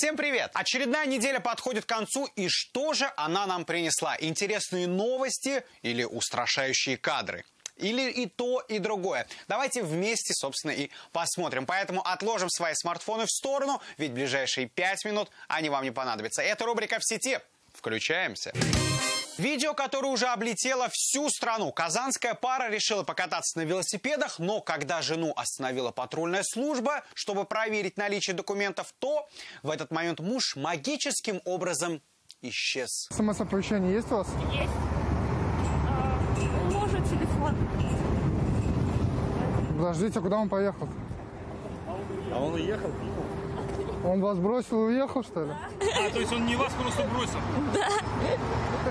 Всем привет! Очередная неделя подходит к концу, и что же она нам принесла? Интересные новости или устрашающие кадры? Или и то, и другое? Давайте вместе, собственно, и посмотрим. Поэтому отложим свои смартфоны в сторону, ведь ближайшие 5 минут они вам не понадобятся. Это рубрика «В сети». Включаемся. Видео, которое уже облетело всю страну. Казанская пара решила покататься на велосипедах, но когда жену остановила патрульная служба, чтобы проверить наличие документов, то в этот момент муж магическим образом исчез. СМС-оповещение есть у вас? Есть. Ложу телефон. Подождите, куда он поехал? А он уехал? Он вас бросил и уехал, что ли? То есть он не вас просто бросил?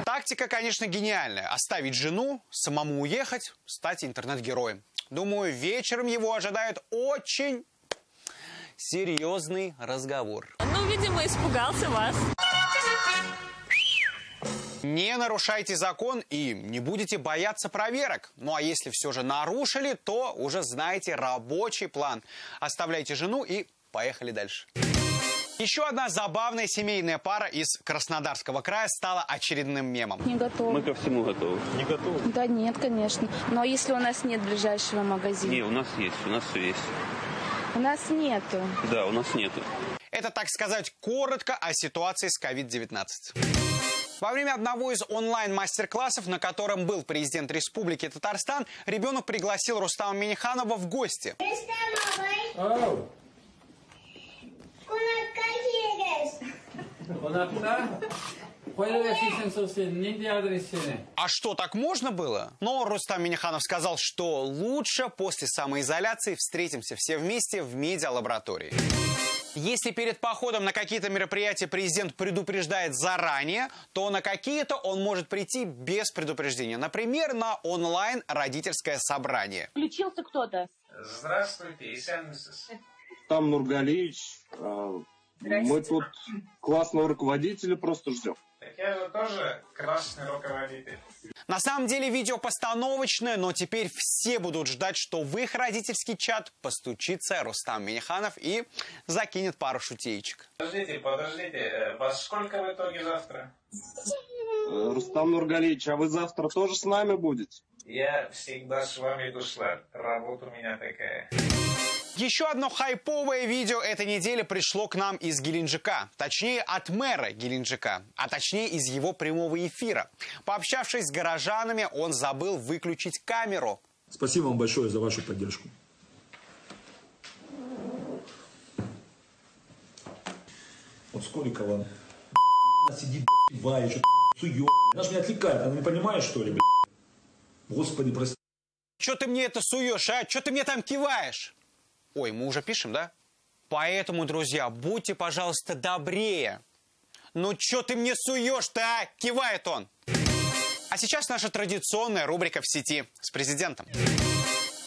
Тактика, конечно, гениальная. Оставить жену, самому уехать, стать интернет-героем. Думаю, вечером его ожидает очень серьезный разговор. Ну, видимо, испугался вас. Не нарушайте закон и не будете бояться проверок. Ну а если все же нарушили, то уже знаете рабочий план. Оставляйте жену и поехали дальше. Еще одна забавная семейная пара из Краснодарского края стала очередным мемом. Не готовы. Мы ко всему готовы. Не готовы? Да нет, конечно. Но если у нас нет ближайшего магазина? Не, у нас есть, у нас все есть. У нас нету. Да, у нас нету. Это, так сказать, коротко о ситуации с COVID-19. Во время одного из онлайн-мастер-классов, на котором был президент Республики Татарстан, ребенок пригласил Рустама Минниханова в гости. А что, так можно было? Но Рустам Минниханов сказал, что лучше после самоизоляции встретимся все вместе в медиалаборатории. Если перед походом на какие-то мероприятия президент предупреждает заранее, то на какие-то он может прийти без предупреждения. Например, на онлайн-родительское собрание. Включился кто-то? Здравствуйте, Исян Мисс. Там Нургалиевич. Мы тут классного руководителя просто ждем. Так я же тоже классный руководитель. На самом деле видео постановочное, но теперь все будут ждать, что в их родительский чат постучится Рустам Минниханов и закинет пару шутеечек. Подождите, во сколько в итоге завтра? Рустам Нургалиевич, а вы завтра тоже с нами будете? Я всегда с вами, Дуслар. Работа у меня такая. Еще одно хайповое видео этой недели пришло к нам из Геленджика. Точнее, от мэра Геленджика. А точнее, из его прямого эфира. Пообщавшись с горожанами, он забыл выключить камеру. Спасибо вам большое за вашу поддержку. Вот Скорикова сидит, бывает, что-то сует. Она же меня отвлекает, она не понимает, что ли, блядь? Господи, прости. Че ты мне это суешь, а? Че ты мне там киваешь? Ой, мы уже пишем, да? Поэтому, друзья, будьте, пожалуйста, добрее. Ну че ты мне суешь-то, а? Кивает он. А сейчас наша традиционная рубрика «В сети» с президентом.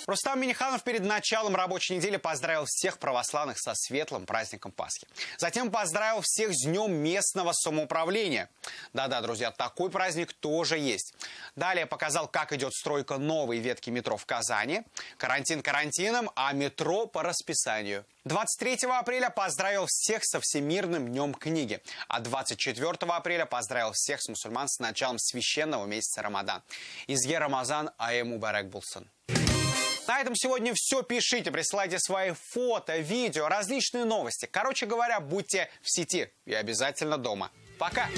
Рустам Минниханов перед началом рабочей недели поздравил всех православных со светлым праздником Пасхи. Затем поздравил всех с Днем местного самоуправления. Да-да, друзья, такой праздник тоже есть. Далее показал, как идет стройка новой ветки метро в Казани. Карантин карантином, а метро по расписанию. 23 апреля поздравил всех со Всемирным днем книги. А 24 апреля поздравил всех с мусульман с началом священного месяца Рамадан. Изге Рамазан Аэму Барак Булсан. На этом сегодня все. Пишите, присылайте свои фото, видео, различные новости. Короче говоря, будьте в сети и обязательно дома. Пока!